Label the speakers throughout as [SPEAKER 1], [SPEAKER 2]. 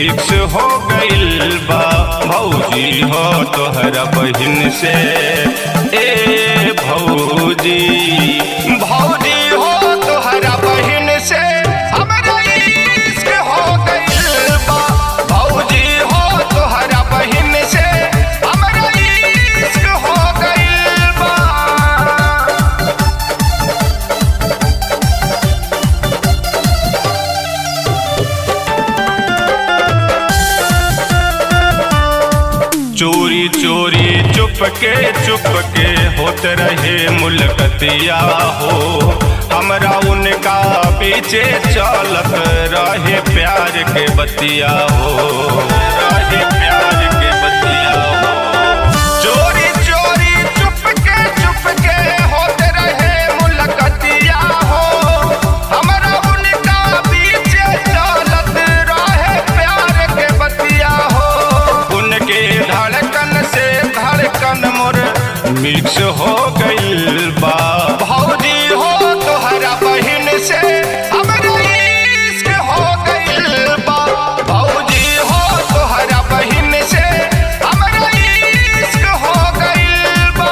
[SPEAKER 1] Fix हो गइल बा भौजी हो तोहरा बहिन से। ए भौजी भौजी हो तोहरा बहिन से हमरा इश्क हो गइल बा। भौजी हो तोहरा बहिन से हमरा इश्क हो गइल बा। चोरी चोरी चुपके चुपके होत रहे मुलाकातिया हो। हमरा उनका पीछे चलत रहे प्यार के बतिया हो, रहे प्यार के बतिया हो। चोरी चोरी चुपके चुपके होत रहे मुलाकातिया हो। हमरा उनका पीछे चलत रहे प्यार के बतिया हो। उनके धड़कन से धड़कन मोर मिक्स हो गइल बा। भौजी हो तोहरा बहिन से हमरा इश्क हो गइल बा। भौजी हो तोहरा बहिन से हमरा इश्क हो गइल बा।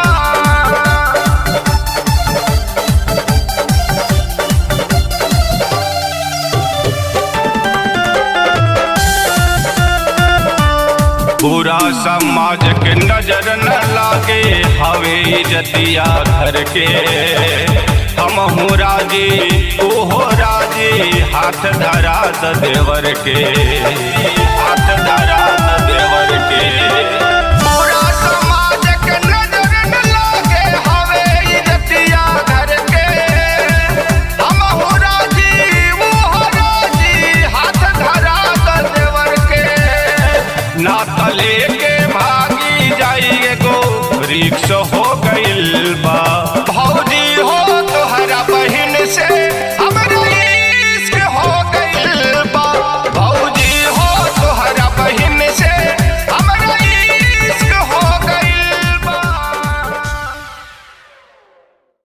[SPEAKER 1] पूरा समाज के नजर न लागे हवे इज्जतिया घर के। हमहू राजी ओहो राजी हाथ धरा द देवर के, हाथ धरा द देवर के।